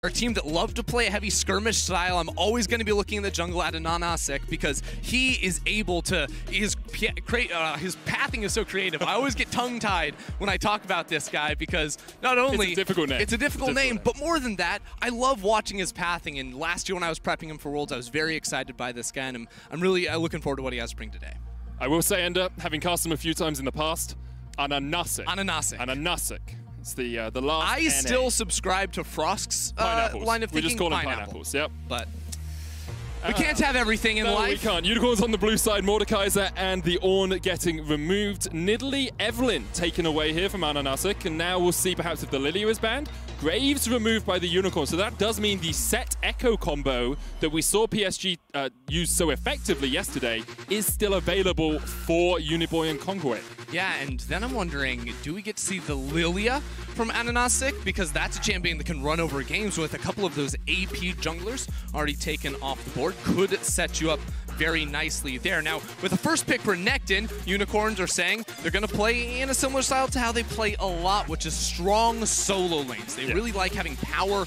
A team that love to play a heavy skirmish style. I'm always going to be looking in the jungle at Ananasik because he is able to, his pathing is so creative. I always get tongue-tied when I talk about this guy because not only it's a difficult name, but more than that, I love watching his pathing. And last year when I was prepping him for Worlds, I was very excited by this guy, and I'm really looking forward to what he has to bring today. I will say, Ender, having cast him a few times in the past, Ananasik. It's the last I still subscribe to Frost's line of thinking. We just call them pineapples, yep. But we can't have everything in life. No, we can't. Unicorns on the blue side, Mordekaiser and the Ornn getting removed. Nidalee, Evelynn taken away here from Ananasik, and now we'll see perhaps if the Lilia is banned. Graves removed by the Unicorn, so that does mean the Set Echo combo that we saw PSG use so effectively yesterday is still available for Uniboy and Kongwei. Yeah, and then I'm wondering, do we get to see the Lilia from Ananasik? Because that's a champion that can run over games with a couple of those AP junglers already taken off the board. Could set you up very nicely there. Now, with the first pick for Nectin, Unicorns are saying they're going to play in a similar style to how they play a lot, which is strong solo lanes. They really like having power,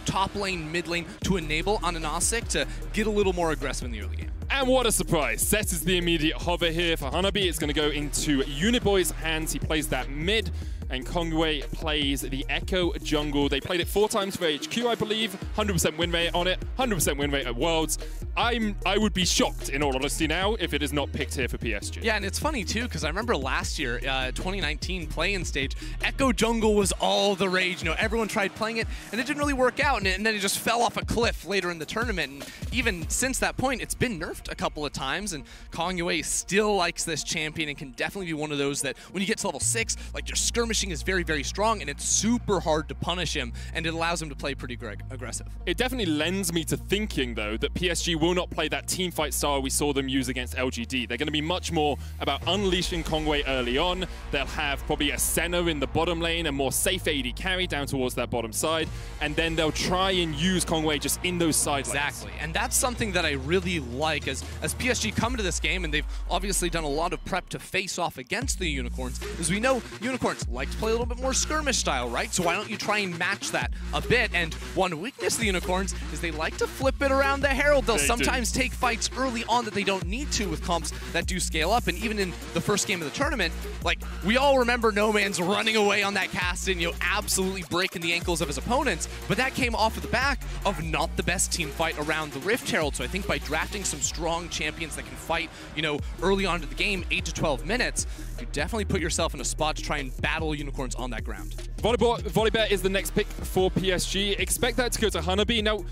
top lane, mid lane to enable Ananasik to get a little more aggressive in the early game. And what a surprise. Set is the immediate hover here for Hanabi. It's going to go into Uniboy's hands. He plays that mid, and Kongwei plays the Echo jungle. They played it 4 times for HQ, I believe. 100% win rate on it, 100% win rate at Worlds. I would be shocked, in all honesty now, if it is not picked here for PSG. Yeah, and it's funny, too, because I remember last year, 2019 play-in stage, Echo jungle was all the rage. You know, everyone tried playing it, and it didn't really work out, and then it just fell off a cliff later in the tournament. And even since that point, it's been nerfed a couple of times, and Kongwei still likes this champion and can definitely be one of those that when you get to level 6, like, your skirmishing is very, very strong, and it's super hard to punish him, and it allows him to play pretty aggressive. It definitely lends me to thinking, though, that PSG will not play that team fight style we saw them use against LGD. They're going to be much more about unleashing Kongwei early on. They'll have probably a Senna in the bottom lane, a more safe AD carry down towards that bottom side, and then they'll try and use Kongwei just in those side lanes. Exactly, and that's something that I really like as PSG come to this game, and they've obviously done a lot of prep to face off against the Unicorns, as we know Unicorns like to play a little bit more skirmish style, right? So why don't you try and match that a bit? And one weakness of the Unicorns is they like to flip it around the Herald. They'll sometimes take fights early on that they don't need to with comps that do scale up, and even in the first game of the tournament, like, we all remember No Man's running away on that cast and, absolutely breaking the ankles of his opponents, but that came off of the back of not the best team fight around the Rift Herald. So I think by drafting some strong champions that can fight, early on to the game, 8 to 12 minutes, you definitely put yourself in a spot to try and battle Unicorns on that ground. Volibear is the next pick for PSG. Expect that to go to Hanabi. Now,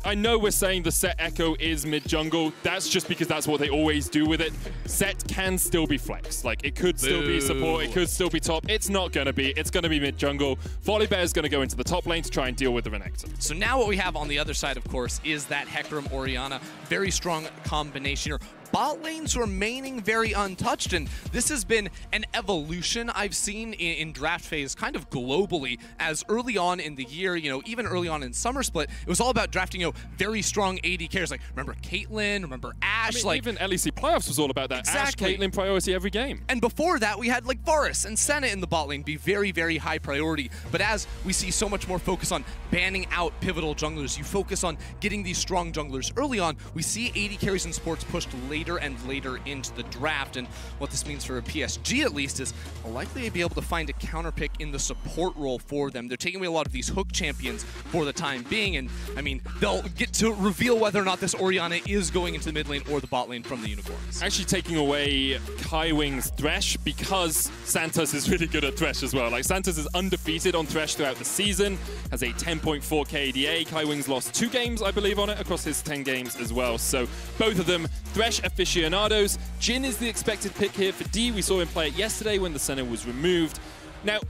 I know we're saying the Set Echo is mid-jungle. That's just because that's what they always do with it. Set can still be flex. Like, it could still be support, it could still be top. It's not going to be. It's going to be mid-jungle. Volibear is going to go into the top lane to try and deal with the Renekton. So now what we have on the other side, of course, is that Hecarim Orianna. Very strong combination here. Bot lanes remaining very untouched, and this has been an evolution I've seen in draft phase kind of globally, as early on in the year, even early on in Summer Split, it was all about drafting, very strong AD carries. Like, remember Caitlyn, remember Ashe. Even LEC Playoffs was all about that. Exactly. Ashe, Caitlyn priority every game. And before that, we had, like, Varus and Senna in the bot lane be very, very high priority. But as we see so much more focus on banning out pivotal junglers, you focus on getting these strong junglers early on, we see AD carries and supports pushed later and later into the draft. And what this means for PSG, at least, is likely to be able to find a counter pick in the support role for them. They're taking away a lot of these hook champions for the time being, and I mean, they'll get to reveal whether or not this Orianna is going into the mid lane or the bot lane from the Unicorns. Actually taking away Kaiwing's Thresh, because Santos is really good at Thresh as well. Like, Santos is undefeated on Thresh throughout the season, has a 10.4 KDA. Kaiwing's lost 2 games, I believe, on it across his 10 games as well. So both of them Thresh aficionados. Jhin is the expected pick here for D. We saw him play it yesterday when the Senna was removed. Now,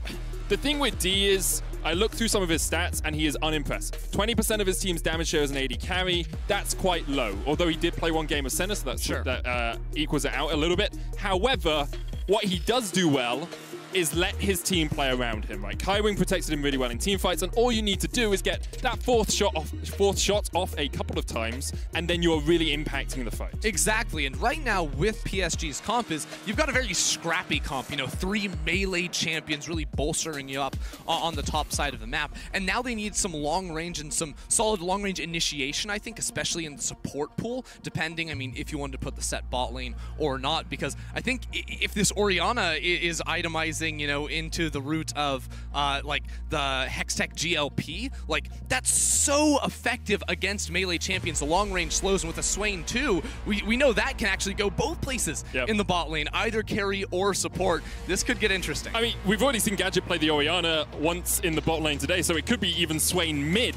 the thing with D is, I looked through some of his stats and he is unimpressive. 20% of his team's damage share as an AD carry, that's quite low. Although he did play 1 game of Senna, so that equals it out a little bit. However, what he does do well is let his team play around him, right? Kaiwing protected him really well in team fights, and all you need to do is get that fourth shot off a couple of times, and then you're really impacting the fight. Exactly, and right now with PSG's comp is you've got a very scrappy comp, you know, 3 melee champions really bolstering you up on the top side of the map, and now they need some long range and some solid long range initiation, I think, especially in the support pool, depending, I mean, if you wanted to put the set bot lane or not, because I think if this Orianna is itemizing, you know, into the route of like the Hextech GLP, like that's so effective against melee champions, the long range slows, and with a Swain too, we know that can actually go both places in the bot lane, either carry or support. This could get interesting. I mean, we've already seen Gadget play the Orianna once in the bot lane today, so it could be even Swain mid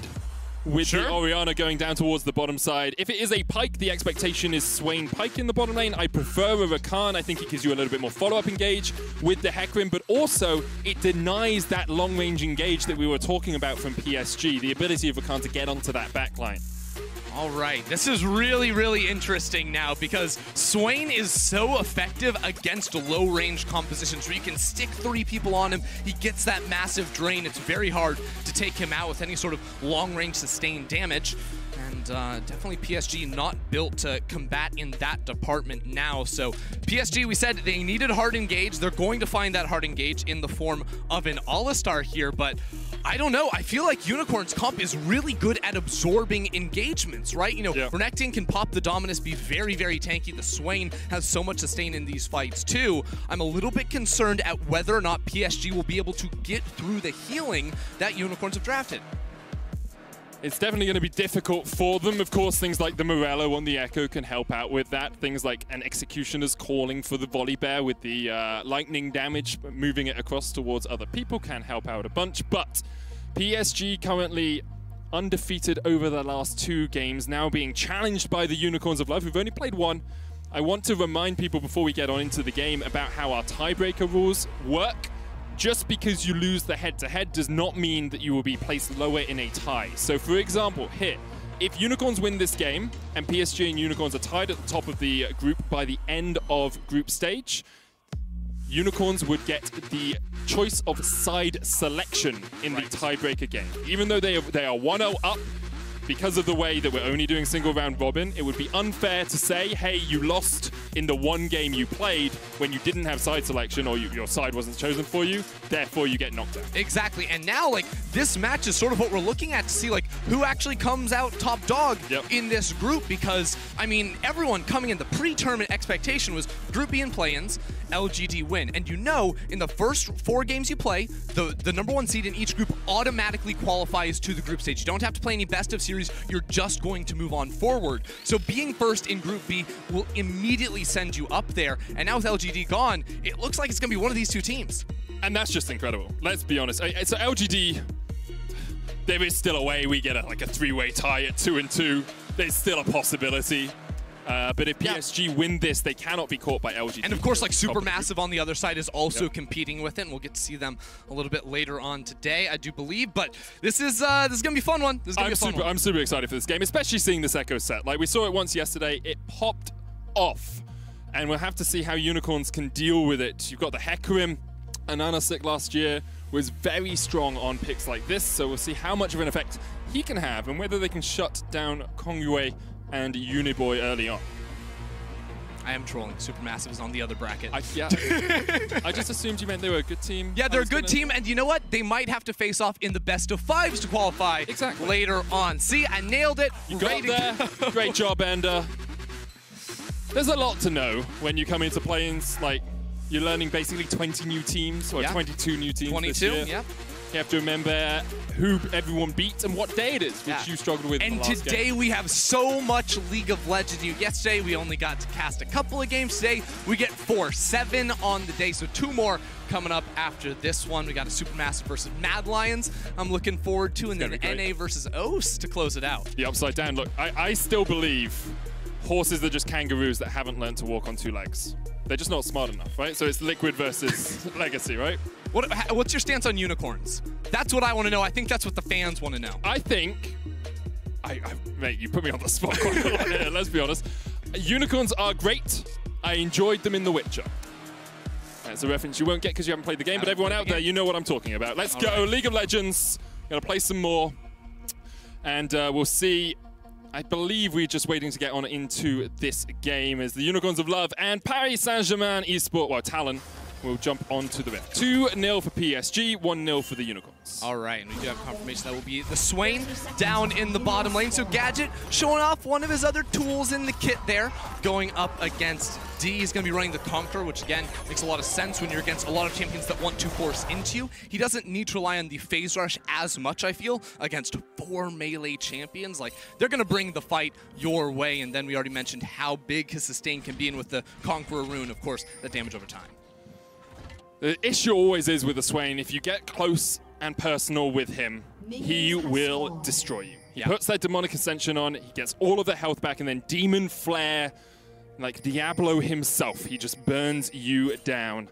with the Orianna going down towards the bottom side. If it is a Pyke, the expectation is Swain Pyke in the bottom lane. I prefer a Rakan. I think it gives you a little bit more follow-up engage with the Hecarim, but also it denies that long-range engage that we were talking about from PSG, the ability of Rakan to get onto that backline. All right, this is really, really interesting now because Swain is so effective against low-range compositions where you can stick 3 people on him. He gets that massive drain. It's very hard to take him out with any sort of long-range sustained damage. And definitely PSG not built to combat in that department now. So PSG, we said they needed hard engage. They're going to find that hard engage in the form of an Alistar here, but I don't know. I feel like Unicorn's comp is really good at absorbing engagements, right? You know, Renekton can pop the Dominus, be very, very tanky. The Swain has so much sustain in these fights too. I'm a little bit concerned at whether or not PSG will be able to get through the healing that Unicorns have drafted. It's definitely going to be difficult for them. Of course, things like the Morello on the Echo can help out with that. Things like an Executioner's calling for the Volley Bear with the lightning damage, moving it across towards other people can help out a bunch. But PSG currently undefeated over the last 2 games, now being challenged by the Unicorns of Love, who've only played 1. I want to remind people before we get on into the game about how our tiebreaker rules work. Just because you lose the head-to-head does not mean that you will be placed lower in a tie. So for example, here, if Unicorns win this game and PSG and Unicorns are tied at the top of the group by the end of group stage, Unicorns would get the choice of side selection in the tiebreaker game. Even though they are 1-0 up, because of the way that we're only doing single round robin, it would be unfair to say, hey, you lost in the 1 game you played when you didn't have side selection or your side wasn't chosen for you, therefore you get knocked out. Exactly, and now like this match is sort of what we're looking at to see like who actually comes out top dog in this group, because I mean everyone coming in, the pre-tournament expectation was Group B and play-ins, LGD win, and you know in the first 4 games you play, the #1 seed in each group automatically qualifies to the group stage. You don't have to play any best of series, you're just going to move on forward. So being first in Group B will immediately send you up there, and now with LGD gone, it looks like it's going to be one of these 2 teams. And that's just incredible. Let's be honest. So LGD, there is still a way we get like a 3-way tie at 2-2. There's still a possibility. But if PSG win this, they cannot be caught by LGD. And of course, like Supermassive on the other side is also competing with it, and we'll get to see them a little bit later on today, I do believe. But this is gonna be a fun one. I'm super excited for this game, especially seeing this Echo set. Like we saw it once yesterday, it popped off, and we'll have to see how Unicorns can deal with it. You've got the Hecarim, and Anasik last year was very strong on picks like this, so we'll see how much of an effect he can have, and whether they can shut down Kongyue and Uniboy early on. I am trolling. Supermassive is on the other bracket. I just assumed you meant they were a good team. Yeah, they're a good team, and you know what? They might have to face off in the best of 5s to qualify later on. See, I nailed it. You got there. Great job, Ender. There's a lot to know when you come into play-ins. Like, you're learning basically 20 new teams, or 22 new teams 22, this year. Yeah. You have to remember who everyone beat and what day it is, which you struggled with in the last today game. We have so much League of Legends. Yesterday we only got to cast a couple of games. Today we get 7 on the day, so 2 more coming up after this one. We got a Supermassive versus Mad Lions I'm looking forward to, and then NA versus OS to close it out. The upside down. Look, I still believe horses are just kangaroos that haven't learned to walk on 2 legs. They're just not smart enough, right? So it's Liquid versus Legacy, right? What's your stance on Unicorns? That's what I want to know. I think that's what the fans want to know. I think, mate, you put me on the spot quite a lot here, let's be honest. Unicorns are great. I enjoyed them in The Witcher. That's a reference you won't get because you haven't played the game, but everyone out there, you know what I'm talking about. Let's go, League of Legends. Gonna play some more, and we'll see. I believe we're just waiting to get on into this game as the Unicorns of Love and Paris Saint-Germain eSport, well, Talon, will jump onto the rift. 2-0 for PSG, 1-0 for the Unicorns. All right, and we do have confirmation that will be the Swain down in the bottom lane. So Gadget showing off one of his other tools in the kit there, going up against D. He's going to be running the Conqueror, which again makes a lot of sense when you're against a lot of champions that want to force into you. He doesn't need to rely on the phase rush as much, I feel, against 4 melee champions. Like, they're going to bring the fight your way, and then we already mentioned how big his sustain can be, and with the Conqueror rune, of course, the damage over time. The issue always is with the Swain, if you get close and personal with him, he will destroy you. He puts that Demonic Ascension on, he gets all of the health back, and then Demon Flare, like Diablo himself, he just burns you down.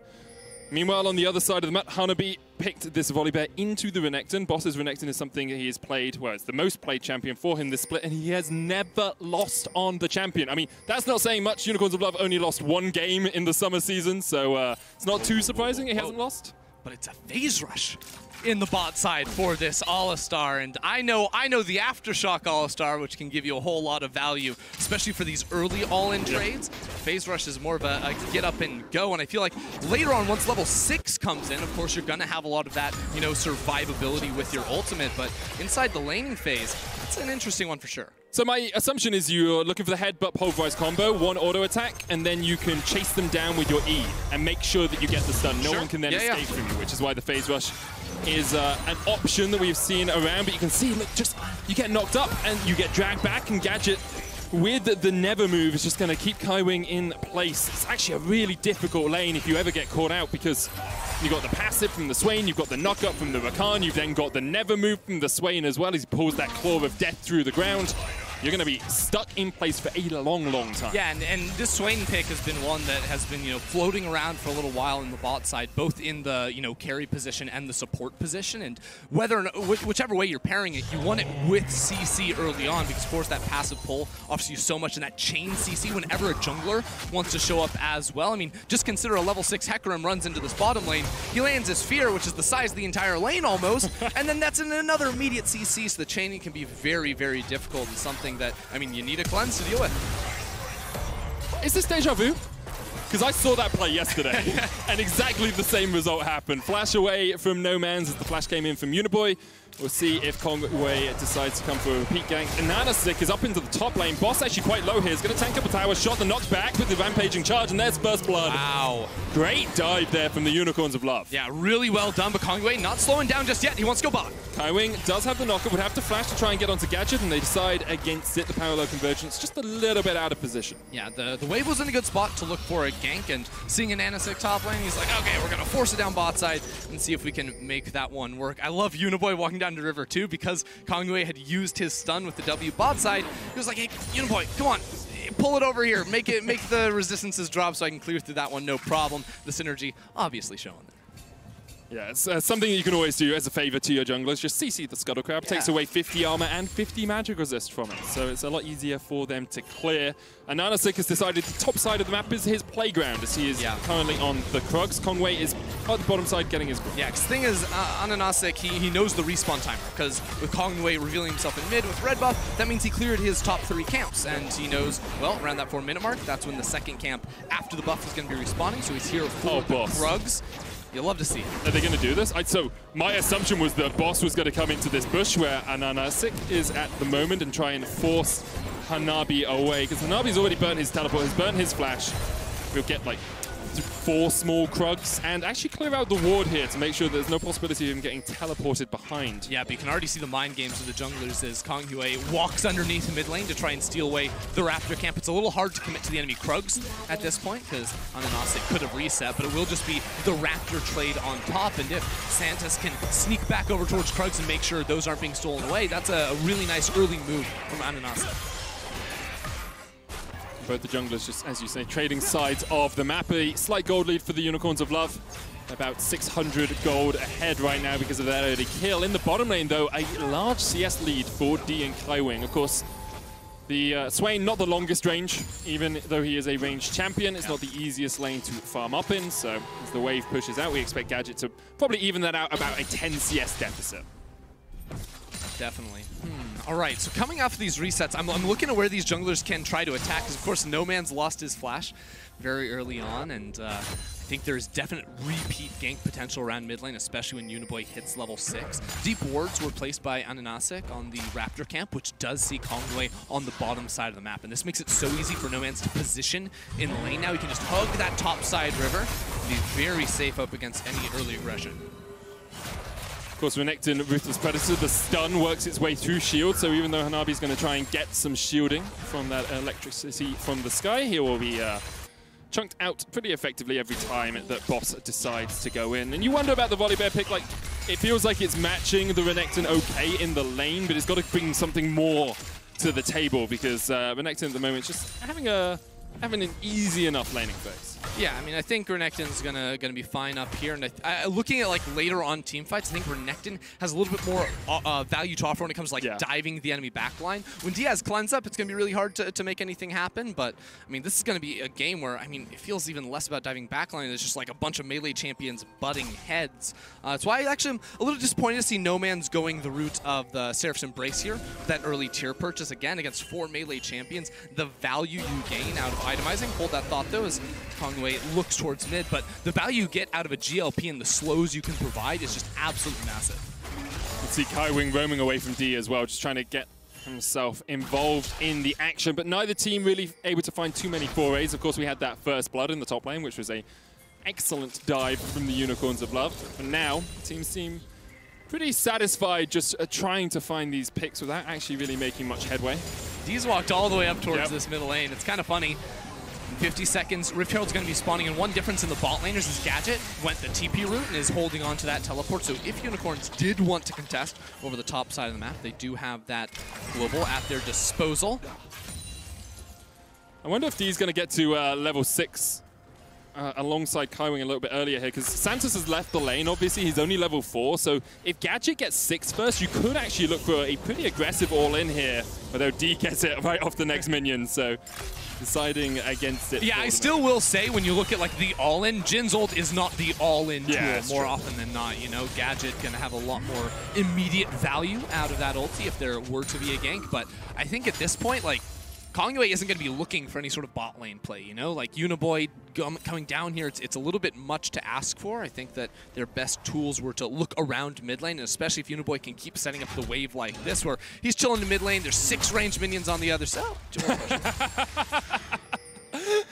Meanwhile, on the other side of the map, Hanabi picked this Volibear into the Renekton. Boss's Renekton is something he has played, well, it's the most played champion for him this split, and he has never lost on the champion. I mean, that's not saying much. Unicorns of Love only lost 1 game in the summer season, so it's not too surprising he hasn't lost. But it's a phase rush in the bot side for this All-Star, and I know the Aftershock All-Star, which can give you a whole lot of value, especially for these early all-in trades. Phase rush is more of a get up and go, and I feel like later on, once level 6 comes in, of course you're gonna have a lot of that, you know, survivability with your ultimate, but inside the laning phase, that's an interesting one for sure. So my assumption is you're looking for the headbutt pulverize combo, 1 auto attack, and then you can chase them down with your E and make sure that you get the stun. No one can then escape from you, which is why the phase rush is an option that we've seen around. But you can see, look, just you get knocked up and you get dragged back, and Gadget with the Never move is just going to keep Kaiwing in place. It's actually a really difficult lane if you ever get caught out, because you've got the passive from the Swain, you've got the knock-up from the Rakan, you've then got the Never move from the Swain as well as he pulls that Claw of Death through the ground. You're going to be stuck in place for a long, long time. Yeah, and this Swain pick has been one that has been, you know, floating around for a little while in the bot side, both in the, you know, carry position and the support position. And whether or not, whichever way you're pairing it, you want it with CC early on, because of course that passive pull offers you so much, and that chain CC whenever a jungler wants to show up as well. I mean, just consider a level 6 Hecarim runs into this bottom lane. He lands his Fear, which is the size of the entire lane almost, and then that's in another immediate CC, so the chaining can be very, very difficult, and something that, I mean, you need a cleanse to deal with. Is this deja vu? Because I saw that play yesterday, and exactly the same result happened. Flash away from No Man's as the flash came in from Uniboy. We'll see if Conway decides to come for a repeat gank. And Nanasik is up into the top lane. Boss actually quite low here. He's going to tank up a tower, shot the knocks back with the rampaging charge, and there's first blood. Wow. Great dive there from the Unicorns of Love. Yeah, really well done, but Conway not slowing down just yet. He wants to go bot. Kaiwing does have the knocker, would have to flash to try and get onto Gadget, and they decide against it. The parallel convergence just a little bit out of position. Yeah, the wave was in a good spot to look for a gank, and seeing an Nanasik top lane, he's like, okay, we're going to force it down bot side and see if we can make that one work. I love Uniboy walking down the river too, because Conway had used his stun with the W bot side. He was like, hey, Uniboy, come on, pull it over here, make the resistances drop so I can clear through that one, no problem. The synergy obviously showing there. Yeah, it's something that you can always do as a favor to your junglers. Just CC the Scuttle Crab, takes away 50 armor and 50 magic resist from it. So it's a lot easier for them to clear. And Nanasik has decided the top side of the map is his playground, as he is currently on the Krugs. Conway is at the bottom side getting his... Yeah, because the thing is, Nanasik, he knows the respawn timer, because with Conway revealing himself in mid with red buff, that means he cleared his top 3 camps, and he knows, well, around that 4-minute mark, that's when the second camp after the buff is going to be respawning, so he's here for the Krugs. You'll love to see it. Are they going to do this? So my assumption was that Boss was going to come into this bush where Nanasik is at the moment and try and force Hanabi away, because Hanabi's already burnt his teleport, has burnt his flash. We'll get like 4 small Krugs and actually clear out the ward here to make sure there's no possibility of him getting teleported behind. Yeah, but you can already see the mind games of the junglers as Conway walks underneath the mid lane to try and steal away the Raptor camp. It's a little hard to commit to the enemy Krugs at this point, because Nanasik could have reset, but it will just be the Raptor trade on top, and if Santos can sneak back over towards Krugs and make sure those aren't being stolen away, that's a really nice early move from Nanasik. Both the junglers, just as you say, trading sides of the map. A slight gold lead for the Unicorns of Love. About 600 gold ahead right now because of that early kill. In the bottom lane, though, a large CS lead for D and Kaiwing. Of course, The Swain, not the longest range, even though he is a ranged champion. It's not the easiest lane to farm up in, so as the wave pushes out, we expect Gadget to probably even that out about a 10 CS deficit. Definitely. All right, so coming off of these resets, I'm looking at where these junglers can try to attack, because of course No Man's lost his flash very early on, and I think there's definite repeat gank potential around mid lane, especially when Uniboy hits level 6. Deep wards were placed by Ananasik on the Raptor camp, which does see Kongwei on the bottom side of the map, and this makes it so easy for No Man's to position in the lane now. He can just hug that top side river and be very safe up against any early aggression. Of course, Renekton, Ruthless Predator, the stun works its way through shield, so even though Hanabi's going to try and get some shielding from that electricity from the sky, he will be chunked out pretty effectively every time that boss decides to go in. And you wonder about the Volibear pick, like, it feels like it's matching the Renekton okay in the lane, but it's got to bring something more to the table, because Renekton at the moment is just having an easy enough laning phase. Yeah, I mean, I think Renekton's gonna be fine up here, and looking at like later on team fights, I think Renekton has a little bit more value to offer when it comes to like diving the enemy backline. When Diaz cleanse up, it's gonna be really hard to make anything happen. But I mean, this is gonna be a game where, I mean, it feels even less about diving backline. It's just like a bunch of melee champions butting heads. That's why I actually am a little disappointed to see No Man's going the route of the Seraph's Embrace here. That early tier purchase again against 4 melee champions. The value you gain out of itemizing. Hold that thought though, as Kongwei looks towards mid, but the value you get out of a GLP and the slows you can provide is just absolutely massive. You can see Kaiwing roaming away from D as well, just trying to get himself involved in the action, but neither team really able to find too many forays. Of course, we had that first blood in the top lane, which was a excellent dive from the Unicorns of Love. But now, teams seem pretty satisfied just trying to find these picks without actually really making much headway. D's walked all the way up towards this middle lane. It's kind of funny. In 50 seconds, Rift Herald's going to be spawning, and one difference in the bot laners is Gadget went the TP route and is holding on to that teleport. So if Unicorns did want to contest over the top side of the map, they do have that global at their disposal. I wonder if D's going to get to level 6 alongside Kaiwing a little bit earlier here, because Santos has left the lane. Obviously, he's only level 4, so if Gadget gets 6 first, you could actually look for a pretty aggressive all-in here, although D gets it right off the next minion, so deciding against it. Yeah, I still will say, when you look at like the all-in, Jin's ult is not the all-in tool more often than not. You know, Gadget gonna have a lot more immediate value out of that ulti if there were to be a gank, but I think at this point, like, Kongwei isn't going to be looking for any sort of bot lane play, you know? Like, Uniboy coming down here, it's a little bit much to ask for. I think that their best tools were to look around mid lane, and especially if Uniboy can keep setting up the wave like this, where he's chilling in mid lane, there's 6 ranged minions on the other side.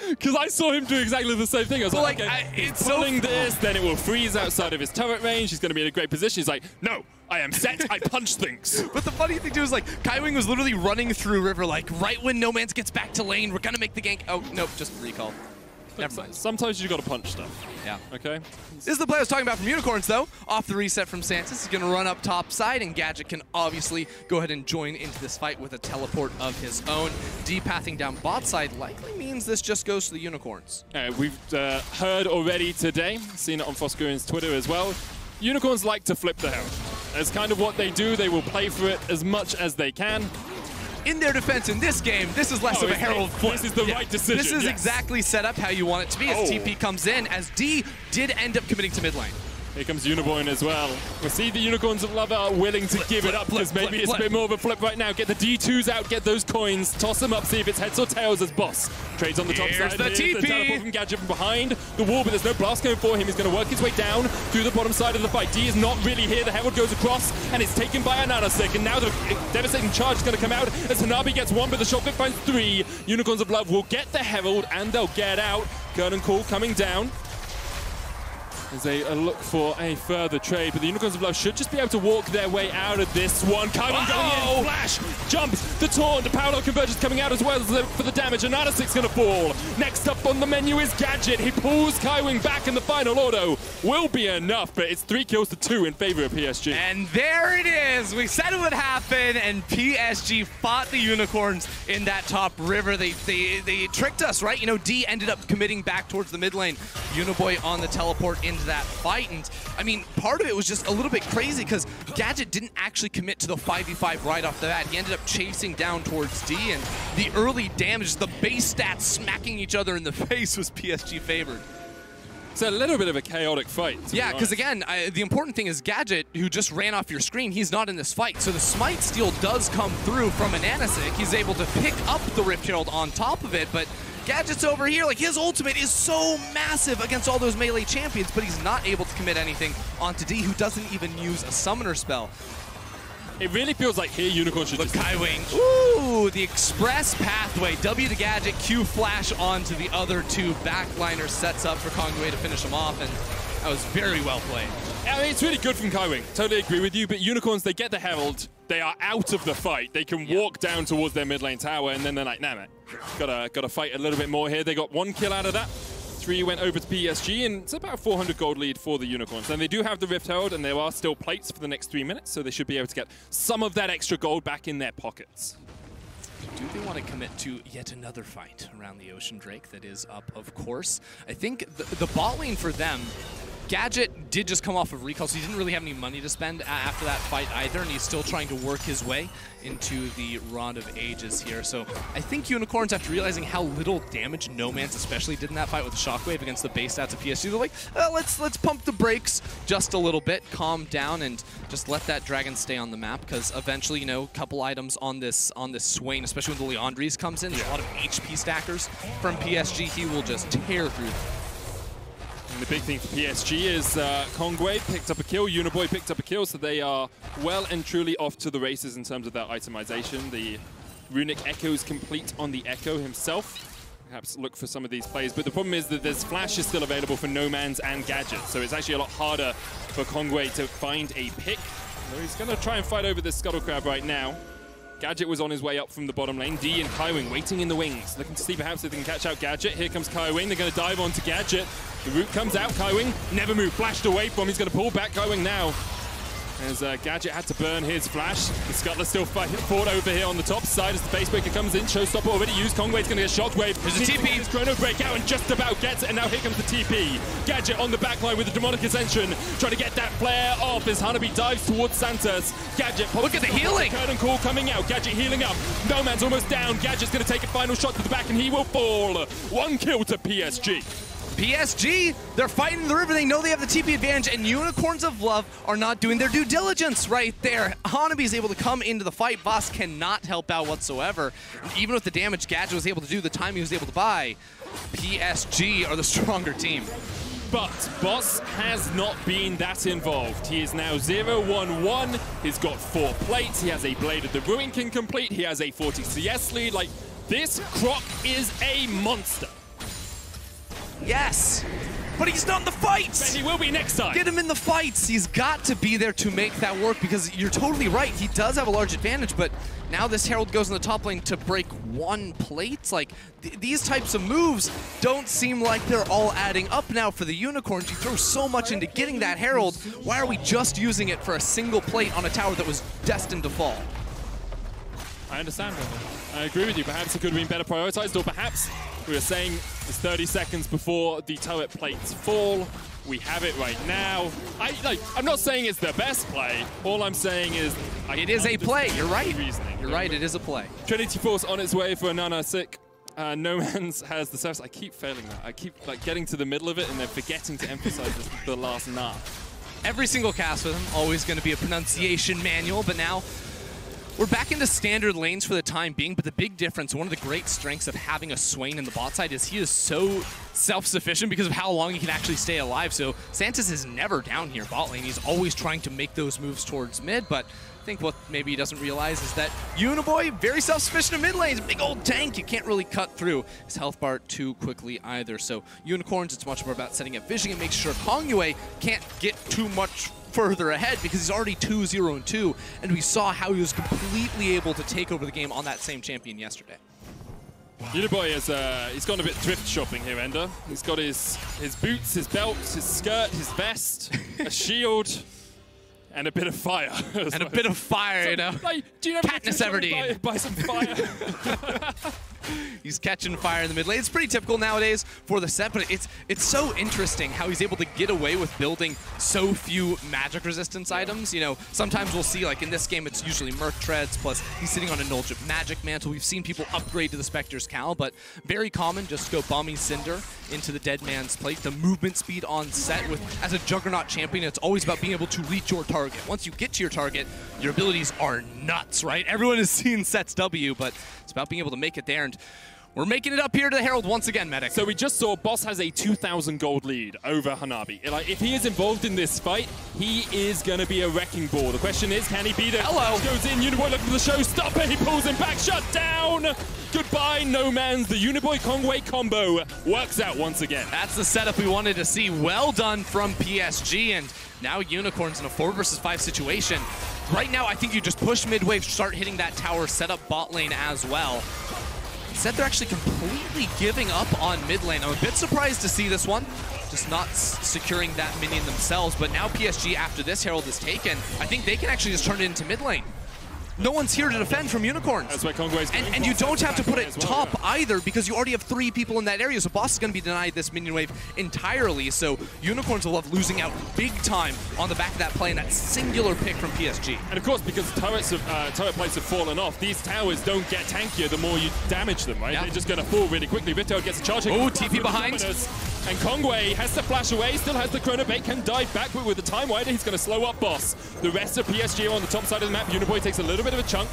Because I saw him do exactly the same thing. I was like, okay, it's pulling this, then it will freeze outside of his turret range. He's going to be in a great position. He's like, no, I am set. I punch things. But the funny thing too is, like, Kaiwing was literally running through river, like, right when No Man's gets back to lane, we're going to make the gank. Oh, nope, just recall. Never mind. Sometimes you got to punch stuff. Yeah. Okay. This is the play I was talking about from Unicorns, though. Off the reset from Santos, he's going to run up top side, and Gadget can obviously go ahead and join into this fight with a teleport of his own. D-pathing down bot side likely means this just goes to the Unicorns. We've heard already today, seen it on Foscurin's Twitter as well. Unicorns like to flip the Herald. That's kind of what they do. They will play for it as much as they can. In their defense, in this game, this is less of a Herald flip. This is the right decision. This is exactly set up how you want it to be as TP comes in, as D did end up committing to mid lane. Here comes Unicorn as well. We'll see the Unicorns of Love are willing to give it up, because maybe it's a bit more of a flip right now. Get the D2s out, get those coins, toss them up, see if it's heads or tails as Boss trades on the top side. The TP. The teleport from Gadget from behind the wall, but there's no blast going for him. He's going to work his way down through the bottom side of the fight. D is not really here. The Herald goes across, and it's taken by Ananasik, and now the devastating charge is going to come out as Hanabi gets 1, but the shotgun finds 3. Unicorns of Love will get the Herald, and they'll get out. Curtain Call coming down. There's a look for a further trade, but the Unicorns of Love should just be able to walk their way out of this one. Kaiwing going in, flash, jumps, the taunt, the parallel convergence coming out as well for the damage. Ananasik's going to fall. Next up on the menu is Gadget. He pulls Kaiwing back, and the final auto will be enough, but it's 3 kills to 2 in favor of PSG. And there it is. We said it would happen, and PSG fought the Unicorns in that top river. They tricked us, right? You know, D ended up committing back towards the mid lane. Uniboy on the teleport in end that fight. And I mean, part of it was just a little bit crazy because Gadget didn't actually commit to the 5v5 right off the bat. He ended up chasing down towards D, and the early damage, the base stats smacking each other in the face was PSG favored. It's a little bit of a chaotic fight. Yeah, because again, the important thing is Gadget, who just ran off your screen, he's not in this fight. So the Smite steal does come through from Ananasic. He's able to pick up the Rift Herald on top of it, but Gadget's over here. Like, his ultimate is so massive against all those melee champions, but he's not able to commit anything onto D, who doesn't even use a summoner spell. It really feels like here Unicorn should just... Kaiwing. Ooh, the express pathway. W to Gadget, Q flash onto the other two. Backliner sets up for Kongwei to finish him off, and that was very well played. I mean, it's really good from Kaiwing. Totally agree with you, but Unicorns, they get the Herald. They are out of the fight. They can walk down towards their mid lane tower, and then they're like, nah, man, gotta fight a little bit more here. They got 1 kill out of that. 3 went over to PSG, and it's about a 400 gold lead for the Unicorns. And they do have the Rift Herald, and there are still plates for the next 3 minutes, so they should be able to get some of that extra gold back in their pockets. Do they want to commit to yet another fight around the Ocean Drake that is up, of course? I think the bot lane for them, Gadget did just come off of recall, so he didn't really have any money to spend after that fight either, and he's still trying to work his way into the Rod of Ages here. So I think Unicorns, after realizing how little damage Nomance especially did in that fight with the Shockwave against the base stats of PSG, they're like, let's pump the brakes just a little bit, calm down, and just let that dragon stay on the map, because eventually, you know, a couple items on this Swain, especially when the Leandres comes in, there's a lot of HP stackers from PSG, he will just tear through them. And the big thing for PSG is Kongwei picked up a kill, Uniboy picked up a kill, so they are well and truly off to the races in terms of their itemization. The Runic Echo is complete on the Echo himself. Perhaps look for some of these plays, but the problem is that there's Flash is still available for Nomance and Gadget, so it's actually a lot harder for Kongwei to find a pick. So he's going to try and fight over this Scuttle Crab right now. Gadget was on his way up from the bottom lane. D and Kaiwing waiting in the wings, looking to see perhaps if they can catch out Gadget. Here comes Kaiwing, they're going to dive onto Gadget. The root comes out, Kaiwing never moved, flashed away from, he's going to pull back Kaiwing now. As Gadget had to burn his flash. The Scuttler still fought over here on the top side as the base breaker comes in. Showstopper already used. Kongwei's going to get Shockwave. There's a TP. His Chrono Breakout and just about gets it. And now here comes the TP. Gadget on the backline with the Demonic Ascension. Trying to get that flare off as Hanabi dives towards Santos. Gadget pops. Look at the healing. Curtain Call coming out. Gadget healing up. Nomance almost down. Gadget's going to take a final shot to the back and he will fall. 1 kill to PSG. PSG, they're fighting the river, they know they have the TP advantage, and Unicorns of Love are not doing their due diligence right there. Hanabi is able to come into the fight, Voss cannot help out whatsoever. And even with the damage Gadget was able to do, the time he was able to buy, PSG are the stronger team. But Boss has not been that involved. He is now 0-1-1, he's got 4 plates, he has a Blade of the Ruin King complete, he has a 40 CS lead. Like, this Croc is a monster. Yes, but he's not in the fights. But he will be next time. Get him in the fights. He's got to be there to make that work, because you're totally right. He does have a large advantage, but now this Herald goes in the top lane to break 1 plate. Like, these types of moves don't seem like they're all adding up now for the Unicorns. You throw so much into getting that Herald. Why are we just using it for a single plate on a tower that was destined to fall? I understand, brother. I agree with you. Perhaps it could have been better prioritized, or perhaps we were saying it's 30 seconds before the turret plates fall. We have it right now. I'm not saying it's the best play. All I'm saying is it is a play. You're right. Reasoning. You're right. It is a play. Trinity Force on its way for Ananasic. Nomance has the service. I keep failing that. I keep getting to the middle of it and then forgetting to emphasize the last nah. Every single cast with him, always going to be a pronunciation manual, but now we're back into standard lanes for the time being, but the big difference, one of the great strengths of having a Swain in the bot side is he is so self-sufficient because of how long he can actually stay alive. So Santos is never down here bot lane. He's always trying to make those moves towards mid, but I think what maybe he doesn't realize is that Uniboy, very self-sufficient in mid lane. He's a big old tank. You can't really cut through his health bar too quickly either. So Unicorns, it's much more about setting up vision and making sure Kongwei can't get too much further ahead, because he's already 2-0-2, and we saw how he was completely able to take over the game on that same champion yesterday. Uniboy he's gone a bit thrift shopping here, Ender. He's got his boots, his belt, his skirt, his vest, a shield, and a bit of fire. And a bit of fire, you know. Like, do you know Katniss Everdeen. Buy some fire. He's catching fire in the mid lane. It's pretty typical nowadays for the set, but it's so interesting how he's able to get away with building so few magic resistance items. You know, sometimes we'll see, like in this game, it's usually Merc Treads, plus he's sitting on Indulgent Magic Mantle. We've seen people upgrade to the Spectre's Cal, but very common, just go Balmy Cinder into the Dead Man's Plate. The movement speed on set with, as a Juggernaut champion, it's always about being able to reach your target. Once you get to your target, your abilities are nuts, right? Everyone has seen Set's W, but it's about being able to make it there, and we're making it up here to the Herald once again, Medic. So we just saw Boss has a 2,000 gold lead over Hanabi. Like, if he is involved in this fight, he is going to be a wrecking ball. The question is, can he beat it? Hello. Goes in, Uniboy looking for the show stopper. He pulls him back, shut down. Goodbye, No Man's. The Uniboy Kongwei combo works out once again. That's the setup we wanted to see. Well done from PSG, and now Unicorns in a 4 versus 5 situation. Right now, I think you just push mid-wave, start hitting that tower, set up bot lane as well. Instead, they're actually completely giving up on mid lane. I'm a bit surprised to see this one, just not securing that minion themselves. But now PSG, after this Herald is taken, I think they can actually just turn it into mid lane. No one's here to defend from Unicorns. That's where Kongwei's going. And you don't have to put it top well, either, because you already have 3 people in that area, so Boss is going to be denied this minion wave entirely. So Unicorns will love losing out big time on the back of that play and that singular pick from PSG. And of course, because turret plates have fallen off, these towers don't get tankier the more you damage them, right? Yeah. They're just going to fall really quickly. Vito gets a charge. Oh, TP behind. And Kongwei has to flash away, still has the chrono bait, can dive back, but with the time wider, he's going to slow up Boss. The rest of PSG are on the top side of the map. Uniboy takes a little bit of a chunk.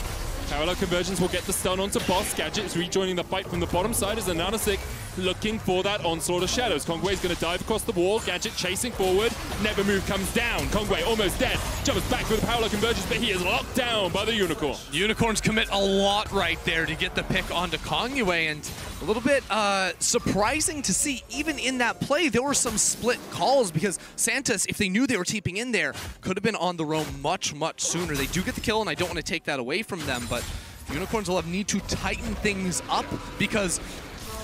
Parallel conversions will get the stun onto Boss. Gadget is rejoining the fight from the bottom side as Ananasik looking for that onslaught of shadows. Kongwei is going to dive across the wall. Gadget chasing forward. Never Move comes down. Kongwei almost dead. Jumps back with the parallel conversions, but he is locked down by the Unicorn. Unicorns commit a lot right there to get the pick onto Kongwei, and a little bit surprising to see, even in that play, there were some split calls, because Santos, if they knew they were TPing in there, could have been on the roam much, much sooner. They do get the kill, and I don't want to take that away from them, but Unicorns will need to tighten things up, because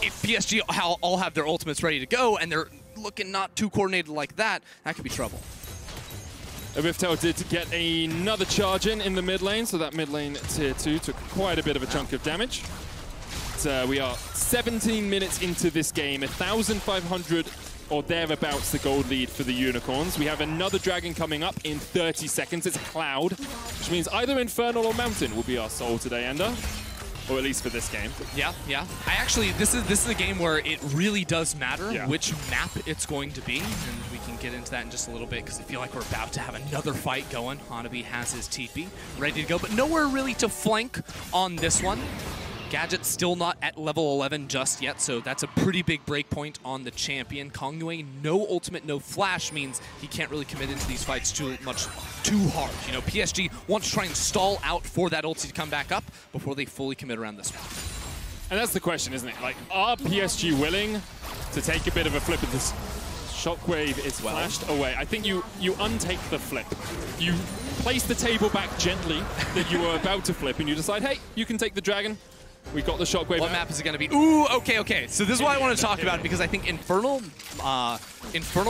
if PSG all have their ultimates ready to go, and they're looking not too coordinated like that, that could be trouble. Rift Tower did get another charge in the mid lane, so that mid lane tier 2 took quite a bit of a chunk of damage. We are 17 minutes into this game, 1,500 or thereabouts the gold lead for the Unicorns. We have another dragon coming up in 30 seconds. It's a Cloud, which means either Infernal or Mountain will be our soul today, Ender. Or at least for this game. Yeah, yeah. This is a game where it really does matter which map it's going to be, and we can get into that in just a little bit, because I feel like we're about to have another fight going. Hanabi has his TP ready to go, but nowhere really to flank on this one. Gadget's still not at level 11 just yet, so that's a pretty big break point on the champion. Kongwei, no ultimate, no flash, means he can't really commit into these fights too hard. You know, PSG wants to try and stall out for that ulti to come back up before they fully commit around this one. And that's the question, isn't it? Like, are PSG willing to take a bit of a flip of this? Shockwave is flashed away. I think you untake the flip. You place the table back gently that you were about to flip, and you decide, hey, you can take the dragon. We got the Shockwave. What map is it going to be? Ooh, okay. So this is why I want to talk about it, because I think Infernal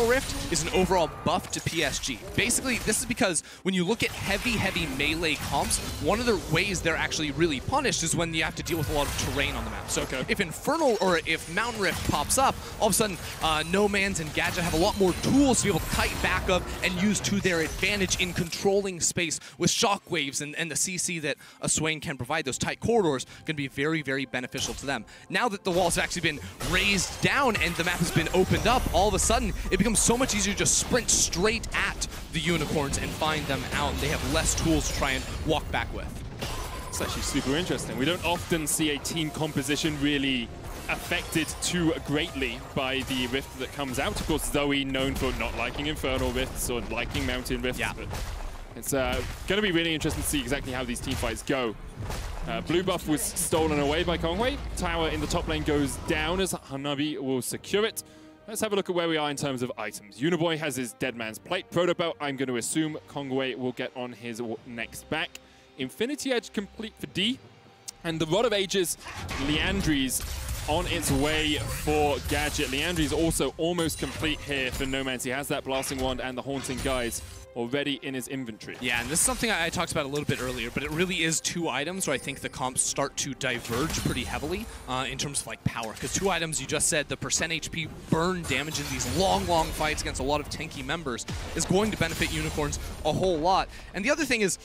Rift is an overall buff to PSG. Basically, this is because when you look at heavy melee comps, one of the ways they're actually really punished is when you have to deal with a lot of terrain on the map. So if Infernal or if Mountain Rift pops up, all of a sudden, No Man's and Gadget have a lot more tools to be able to kite back up and use to their advantage in controlling space with Shockwaves and the CC that a Swain can provide. Those tight corridors going to be very beneficial to them. Now that the walls have actually been raised down and the map has been opened up, all of a sudden it becomes so much easier to just sprint straight at the Unicorns and find them out, and they have less tools to try and walk back with. It's actually super interesting. We don't often see a team composition really affected too greatly by the rift that comes out. Of course, Zoe known for not liking Infernal Rifts or liking Mountain Rifts. Yeah. But it's going to be really interesting to see exactly how these team fights go. Blue buff was stolen away by Kongwei. Tower in the top lane goes down as Hanabi will secure it. Let's have a look at where we are in terms of items. Uniboy has his Dead Man's Plate. Protobelt, I'm going to assume Kongwei will get on his next back. Infinity Edge complete for D. And the Rod of Ages, Liandry's on its way for Gadget. Liandry's also almost complete here for No Man's. He has that Blasting Wand and the Haunting Guise already in his inventory. Yeah, and this is something I talked about a little bit earlier, but it really is 2 items where I think the comps start to diverge pretty heavily in terms of like power. Because 2 items, you just said, the percent HP burn damage in these long fights against a lot of tanky members is going to benefit Unicorns a whole lot. And the other thing is,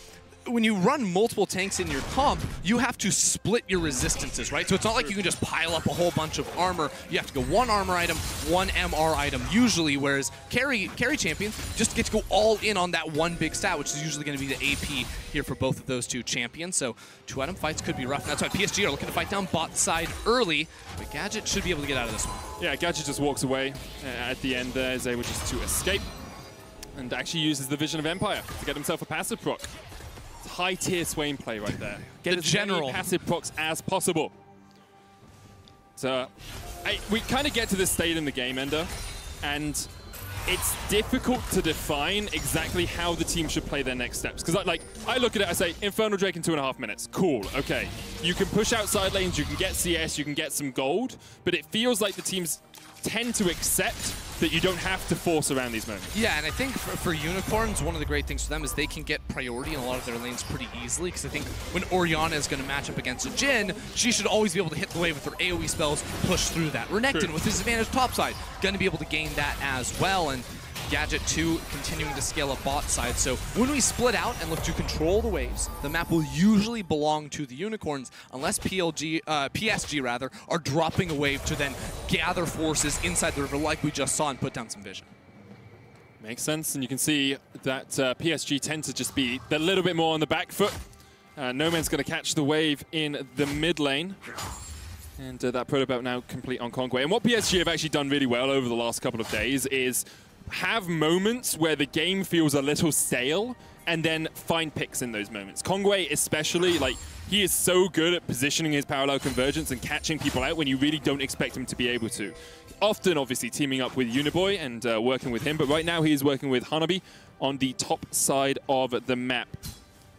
when you run multiple tanks in your comp, you have to split your resistances, right? So it's not like you can just pile up a whole bunch of armor. You have to go 1 armor item, 1 MR item usually, whereas carry champions just get to go all in on that 1 big stat, which is usually going to be the AP here for both of those 2 champions. So 2 item fights could be rough. And that's why PSG are looking to fight down bot side early, but Gadget should be able to get out of this one. Yeah, Gadget just walks away at the end there, is able just to escape and actually uses the Vision of Empire to get himself a passive proc. High-tier Swain play right there. Get as many passive procs as possible. So we kind of get to this state in the game, Ender, and it's difficult to define exactly how the team should play their next steps. Because I look at it, I say, Infernal Drake in 2.5 minutes. Cool, okay. You can push out side lanes, you can get CS, you can get some gold, but it feels like the teams tend to accept that you don't have to force around these moments. Yeah, and I think for Unicorns, one of the great things for them is they can get priority in a lot of their lanes pretty easily, because I think when Orianna is going to match up against a Jhin, she should always be able to hit the wave with her AoE spells, push through that. Renekton, with his advantage topside, going to be able to gain that as well, and Gadget 2 continuing to scale up bot side. So when we split out and look to control the waves, the map will usually belong to the Unicorns, unless PSG rather, are dropping a wave to then gather forces inside the river like we just saw and put down some vision. Makes sense, and you can see that PSG tend to just be a little bit more on the back foot. No Man's going to catch the wave in the mid lane. And that prototype now complete on Conquest. And what PSG have actually done really well over the last couple of days is have moments where the game feels a little stale and then find picks in those moments. Conquest especially, like, he is so good at positioning his parallel convergence and catching people out when you really don't expect him to be able to. Often, obviously, teaming up with Uniboy and working with him, but right now he is working with Hanabi on the top side of the map.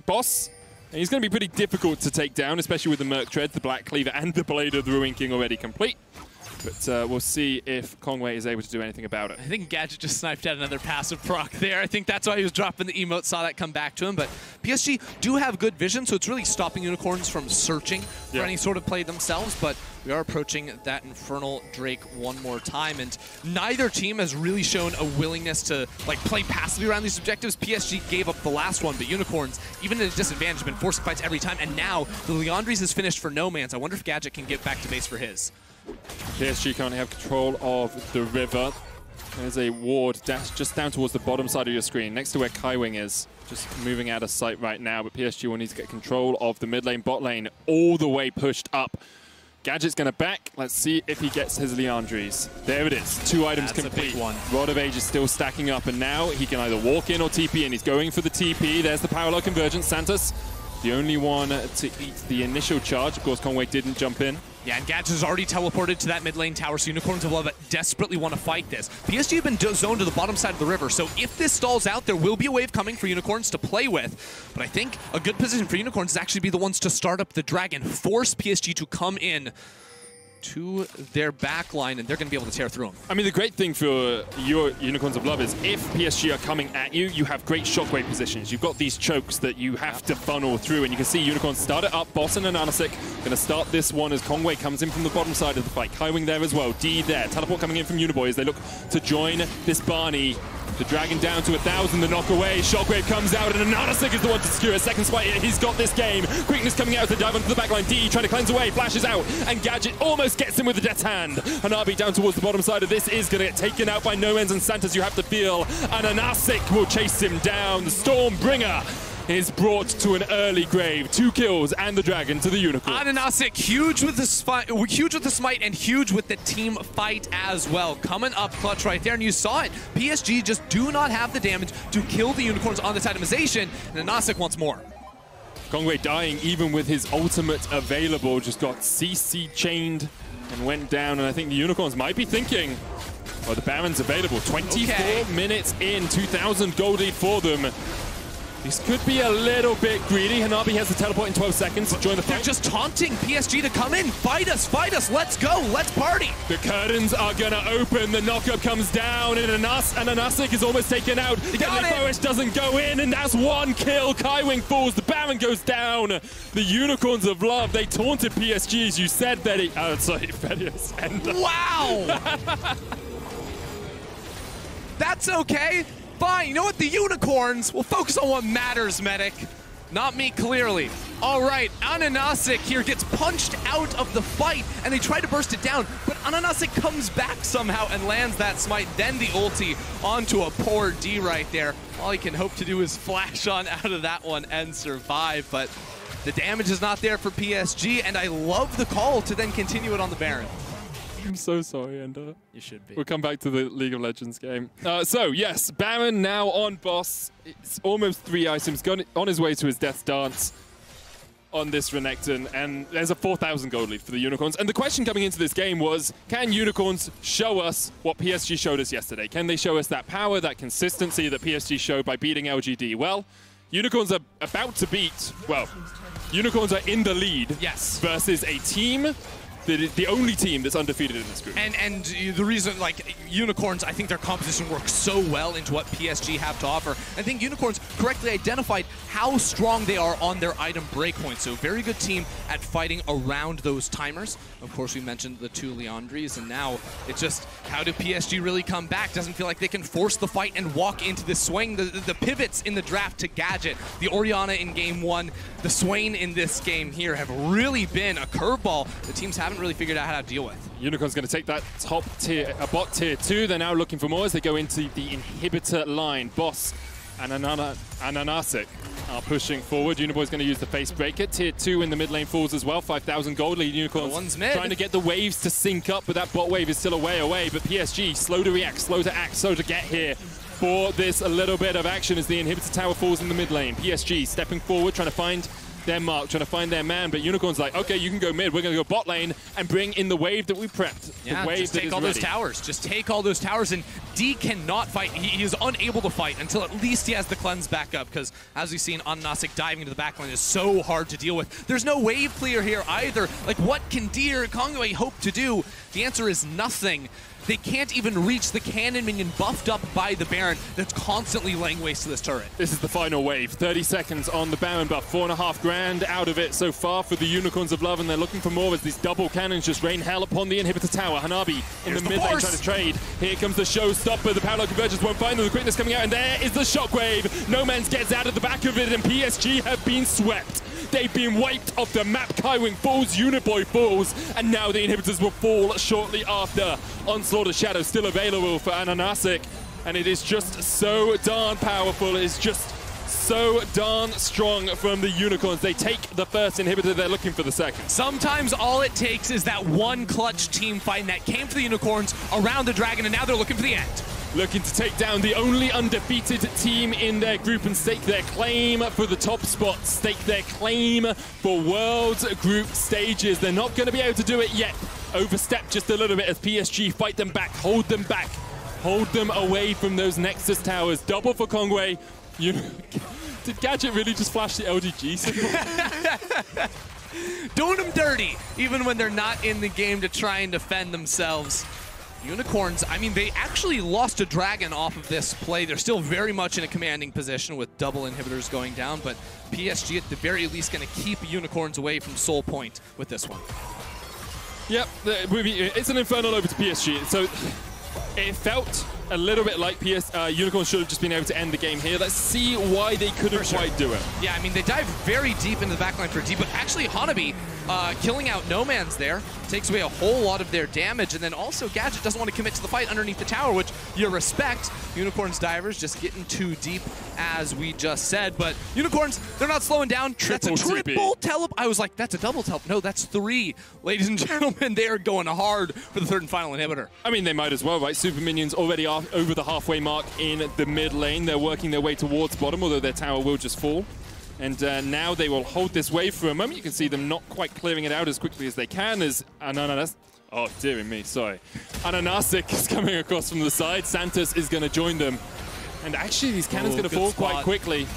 Boss, he's going to be pretty difficult to take down, especially with the Merc Tread, the Black Cleaver, and the Blade of the Ruin King already complete. But we'll see if Conquest is able to do anything about it. I think Gadget just sniped out another passive proc there. I think that's why he was dropping the emote, saw that come back to him. But PSG do have good vision, so it's really stopping Unicorns from searching for any sort of play themselves. But we are approaching that Infernal Drake one more time, and neither team has really shown a willingness to play passively around these objectives. PSG gave up the last one, but Unicorns, even at a disadvantage, have been forcing fights every time. And now the Leandries is finished for No Man's. I wonder if Gadget can get back to base for his. PSG currently have control of the river. There's a ward just down towards the bottom side of your screen, next to where Kaiwing is. Just moving out of sight right now, but PSG will need to get control of the mid lane, bot lane, all the way pushed up. Gadget's going to back. Let's see if he gets his Leandries. There it is. 2 items complete. Rod of Age is still stacking up, and now he can either walk in or TP, and he's going for the TP. There's the parallel convergence. Santos, the only one to eat the initial charge. Of course, Conway didn't jump in. Yeah, and Gadget has already teleported to that mid lane tower, so Unicorns will desperately want to fight this. PSG have been zoned to the bottom side of the river, so if this stalls out, there will be a wave coming for Unicorns to play with. But I think a good position for Unicorns is actually be the ones to start up the Dragon, force PSG to come in to their back line, and they're going to be able to tear through them. I mean, the great thing for your Unicorns of Love is if PSG are coming at you, you have great shockwave positions. You've got these chokes that you have to funnel through, and you can see Unicorns start it up. Boss and Ananasik going to start this one as Conway comes in from the bottom side of the fight. Kaiwing there as well. D there. Teleport coming in from Uniboy as they look to join this Barney. The Dragon down to 1,000, the knock away. Shockwave comes out, and Ananasik is the one to secure a second spike. He's got this game. Quickness coming out to dive onto the backline. D trying to cleanse away, flashes out, and Gadget almost gets him with the death hand. Hanabi down towards the bottom side of this is going to get taken out by No Man's and Santos. You have to feel. Ananasik will chase him down. The Stormbringer is brought to an early grave. 2 kills and the Dragon to the Unicorn. Ananasik huge with the smite and huge with the team fight as well. Coming up clutch right there, and you saw it. PSG just do not have the damage to kill the Unicorns on this itemization, and Ananasik wants more. Conway dying even with his ultimate available, just got CC chained and went down, and I think the Unicorns might be thinking, oh, the Baron's available. 24 minutes in, 2,000 gold lead for them. This could be a little bit greedy. Hanabi has the teleport in 12 seconds to join the fight. They're just taunting PSG to come in. Fight us, let's go, let's party. The curtains are gonna open, the knockup comes down, and Ananasik is almost taken out. Boish doesn't go in, and that's one kill. Kaiwing falls, the Baron goes down. The Unicorns of Love, they taunted PSG, as you said, Betty. Oh, sorry, Fedius. Wow! That's okay. Fine, you know what? The Unicorns will focus on what matters, Medic. Not me, clearly. All right, Ananasik here gets punched out of the fight, and they try to burst it down, but Ananasik comes back somehow and lands that smite, then the ulti onto a poor D right there. All he can hope to do is flash on out of that one and survive, but the damage is not there for PSG, and I love the call to then continue it on the Baron. I'm so sorry, Ender. You should be. We'll come back to the League of Legends game. So, yes, Baron now on boss. It's almost 3 items, gone on his way to his death dance on this Renekton, and there's a 4,000 gold lead for the Unicorns. And the question coming into this game was, can Unicorns show us what PSG showed us yesterday? Can they show us that power, that consistency that PSG showed by beating LGD? Well, Unicorns are about to beat, well, Unicorns are in the lead versus a team the only team that's undefeated in this group. And the reason, like, Unicorns, I think their composition works so well into what PSG have to offer. I think Unicorns correctly identified how strong they are on their item breakpoints. So very good team at fighting around those timers. Of course, we mentioned the 2 Leandries, and now it's just, how do PSG really come back? Doesn't feel like they can force the fight and walk into the swing. The pivots in the draft to Gadget, the Orianna in game 1, the Swain in this game here have really been a curveball the teams haven't really figured out how to deal with. Unicorn's going to take that top tier, bot tier 2. They're now looking for more as they go into the inhibitor line. Boss and Ananasik are pushing forward. Uniboy's going to use the face breaker. Tier 2 in the mid lane falls as well. 5,000 gold lead. Unicorns trying to get the waves to sync up, but that bot wave is still a way away. But PSG, slow to react, slow to act, slow to get here for this a little bit of action as the inhibitor tower falls in the mid lane. PSG stepping forward, trying to find their mark, trying to find their man, but Unicorn's like, okay, you can go mid, we're going to go bot lane and bring in the wave that we prepped. Yeah, the wave just take all those towers. Just take all those towers, and D cannot fight. He is unable to fight until at least he has the cleanse back up, because as we've seen, Ananasik diving into the backline is so hard to deal with. There's no wave clear here either. Like, what can D or Kongwei hope to do? The answer is nothing. They can't even reach the cannon minion buffed up by the Baron that's constantly laying waste to this turret. This is the final wave. 30 seconds on the Baron buff. 4.5 grand out of it so far for the Unicorns of Love, and they're looking for more as these double cannons just rain hell upon the inhibitor tower. Hanabi in the mid lane trying to trade. Here comes the showstopper. The Parallel Convergence won't find them. The quickness coming out, and there is the shockwave. No Man's gets out of the back of it, and PSG have been swept. They've been wiped off the map. Kaiwing falls, Uniboy falls, and now the inhibitors will fall shortly after. Onslaught of Shadow still available for Ananasik, and it is just so darn powerful. It is just so darn strong from the Unicorns. They take the first inhibitor, they're looking for the second. Sometimes all it takes is that one clutch team fight, and that came for the Unicorns around the Dragon, and now they're looking for the end. Looking to take down the only undefeated team in their group and stake their claim for the top spot, stake their claim for World Group stages. They're not going to be able to do it yet. Overstep just a little bit as PSG fight them back, hold them away from those Nexus towers. Double for Kongwei. Did Gadget really just flash the LGG symbol? Doing them dirty, even when they're not in the game to try and defend themselves. Unicorns, I mean, they actually lost a Dragon off of this play. They're still very much in a commanding position with double inhibitors going down, but PSG at the very least going to keep Unicorns away from Soul Point with this one. Yep, it's an Infernal over to PSG. So it felt a little bit like Unicorns should have just been able to end the game here. Let's see why they couldn't quite do it. Yeah, I mean, they dive very deep into the backline for D, but actually Hanabi killing out No Man's there takes away a whole lot of their damage, and then also Gadget doesn't want to commit to the fight underneath the tower, which you respect. Unicorns divers just getting too deep, as we just said, but Unicorns, they're not slowing down. That's a triple teleport. I was like, that's a double teleport. No, that's 3. Ladies and gentlemen, they are going hard for the 3rd and final inhibitor. I mean, they might as well, right? Super minions already over the halfway mark in the mid lane. They're working their way towards bottom, although their tower will just fall. And now they will hold this wave for a moment. You can see them not quite clearing it out as quickly as they can as oh, dear me, sorry. Ananasik is coming across from the side. Santos is going to join them. And actually, these cannons going to fall quite quickly.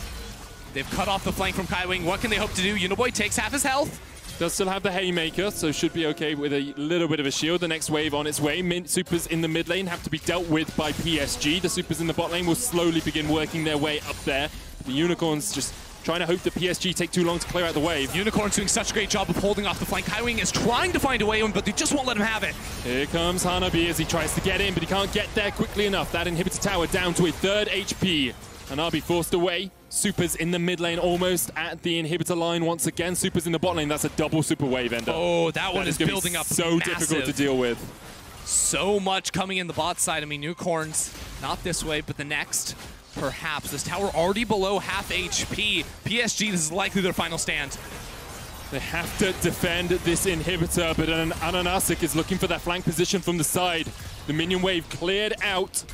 They've cut off the flank from Kaiwing. What can they hope to do? Uniboy takes half his health. Does still have the Haymaker, so should be okay with a little bit of a shield. The next wave on its way. Supers in the mid lane have to be dealt with by PSG. The Supers in the bot lane will slowly begin working their way up there. The Unicorns just trying to hope that PSG take too long to clear out the wave. Unicorns doing such a great job of holding off the flank. Kaiwing is trying to find a way in, but they just won't let him have it. Here comes Hanabi as he tries to get in, but he can't get there quickly enough. That inhibitor tower down to a 3rd HP. Hanabi forced away. Supers in the mid lane, almost at the inhibitor line once again. Supers in the bot lane. That's a double super wave ender. Oh, that one is building up so massive. difficult to deal with. So much coming in the bot side. I mean, Unicorns, not this way, but the next, perhaps. This tower already below half HP. PSG, this is likely their final stand. They have to defend this inhibitor, but Ananasik is looking for that flank position from the side. The minion wave cleared out.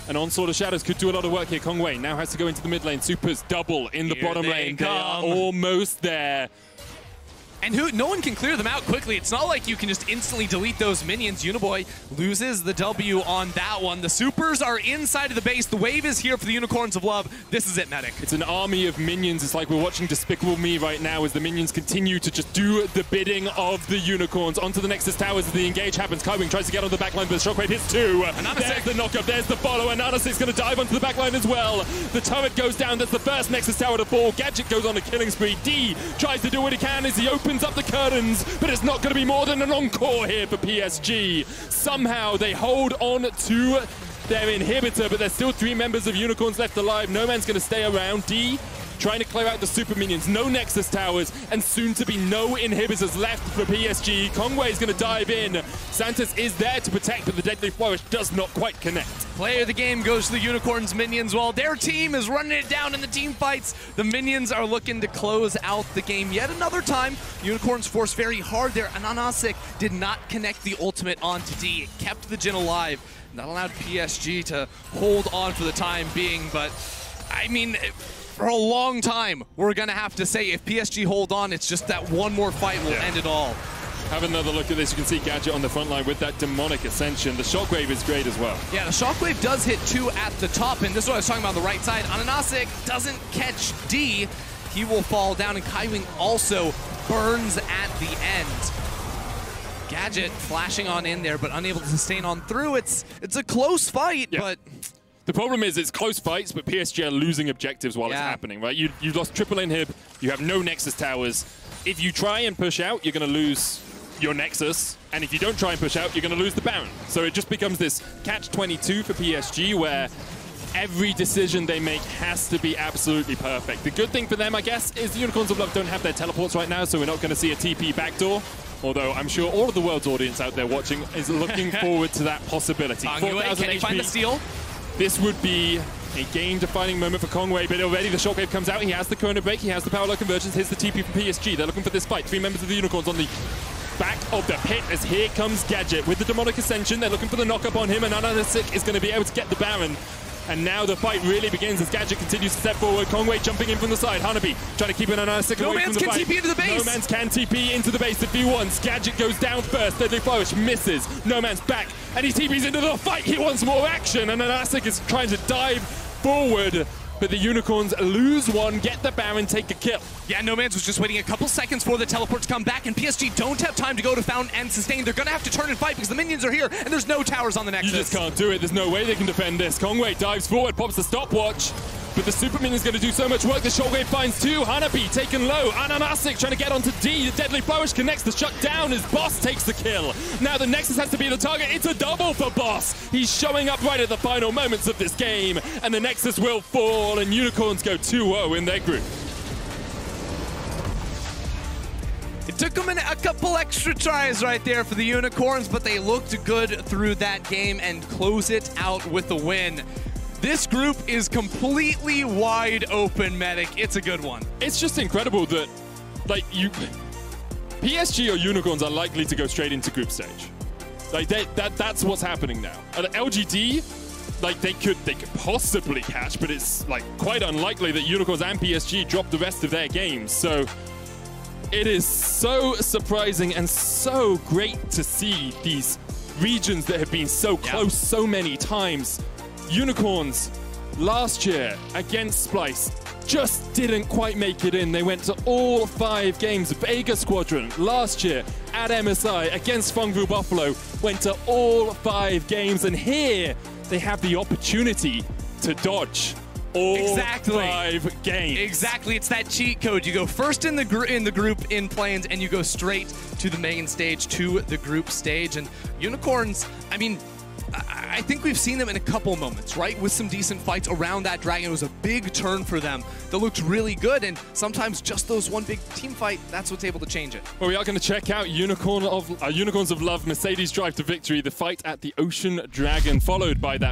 And Onslaught of Shadows could do a lot of work here. Kongwei now has to go into the mid lane. Supers double in the bottom lane. They are almost there. And no one can clear them out quickly. It's not like you can just instantly delete those minions. Uniboy loses the W on that one. The Supers are inside of the base. The wave is here for the Unicorns of Love. This is it, Medic. It's an army of minions. It's like we're watching Despicable Me right now as the minions continue to just do the bidding of the Unicorns. Onto the Nexus towers as the engage happens. Kaiwing tries to get on the backline, but the Shockwave hits 2. There's the knockup. There's the follow. And Nanasik's going to dive onto the backline as well. The turret goes down. That's the first Nexus tower to fall. Gadget goes on a killing spree. D tries to do what he can as he opens up the curtains. But it's not going to be more than an encore here for PSG. Somehow they hold on to their inhibitor, but there's still 3 members of Unicorns left alive. No man's going to stay around. D trying to clear out the super minions. No Nexus towers, and soon to be no inhibitors left for PSG. Kongwei is going to dive in. Santos is there to protect, but the Deadly Flourish does not quite connect. Play of the game goes to the Unicorns minions while their team is running it down in the team fights. The minions are looking to close out the game yet another time. Unicorns forced very hard there. Ananasik did not connect the ultimate onto D. It kept the Jhin alive. That allowed PSG to hold on for the time being, but I mean, for a long time, we're going to have to say if PSG hold on, it's just that one more fight will end it all. Have another look at this. You can see Gadget on the front line with that demonic ascension. The Shockwave is great as well. Yeah, the Shockwave does hit 2 at the top, and this is what I was talking about on the right side. Ananasik doesn't catch D. He will fall down, and Kaiwing also burns at the end. Gadget flashing on in there, but unable to sustain on through. It's a close fight, but... The problem is it's close fights, but PSG are losing objectives while it's happening, right? You lost triple inhib, you have no Nexus towers. If you try and push out, you're going to lose your Nexus, and if you don't try and push out, you're going to lose the Baron. So it just becomes this catch-22 for PSG where every decision they make has to be absolutely perfect. The good thing for them, I guess, is the Unicorns of Love don't have their teleports right now, so we're not going to see a TP backdoor. Although I'm sure all of the world's audience out there watching is looking forward to that possibility. 4,000 can he find the steal? This would be a game-defining moment for Kongwei, but already the Shockwave comes out. He has the Chrono Break, he has the Power Low Conversions. Here's the TP from PSG. They're looking for this fight. 3 members of the Unicorns on the back of the pit as here comes Gadget with the Demonic Ascension. They're looking for the knock-up on him, and Ananasik is going to be able to get the Baron. And now the fight really begins as Gadget continues to step forward. Kongwei jumping in from the side. Hanabi trying to keep an Ananasik away from the fight. TP into the base. No Man's can TP into the base if he wants. Gadget goes down first. Deadly Flourish misses. No Man's back. And he TPs into the fight. He wants more action. And Ananasik is trying to dive forward. But the Unicorns lose one, get the Baron, take a kill. Yeah, No Man's was just waiting a couple seconds for the teleport to come back, and PSG don't have time to go to Fountain and sustain. They're going to have to turn and fight because the minions are here, and there's no towers on the Nexus. You just can't do it. There's no way they can defend this. Kongwei dives forward, pops the stopwatch. But the Super Minion's going to do so much work. The Shockwave finds 2. Hanabi taken low. Ananasik trying to get onto D. The Deadly Flourish connects the shutdown as Boss takes the kill. Now the Nexus has to be the target. It's a double for Boss. He's showing up right at the final moments of this game. And the Nexus will fall. And Unicorns go 2-0 in their group. It took them a couple extra tries right there for the Unicorns, but they looked good through that game and close it out with a win. This group is completely wide open, Medic. It's a good one. It's just incredible that, like, PSG or Unicorns are likely to go straight into group stage. Like, that's what's happening now. LGD, like, they could possibly catch, but it's, like, quite unlikely that Unicorns and PSG drop the rest of their games. So it is so surprising and so great to see these regions that have been so close so many times. Unicorns last year against Splice just didn't quite make it in. They went to all 5 games. Vega Squadron last year at MSI against Fengvu Buffalo went to all 5 games, and here they have the opportunity to dodge all 5 games. Exactly, it's that cheat code. You go first in the group in play-ins, and you go straight to the main stage, to the group stage. And Unicorns, I mean, I think we've seen them in a couple moments, right? With some decent fights around that dragon. It was a big turn for them that looked really good, and sometimes just those one big team fight, that's what's able to change it. Well, we are going to check out Unicorns of Love, Mercedes Drive to Victory, the fight at the Ocean Dragon, followed by that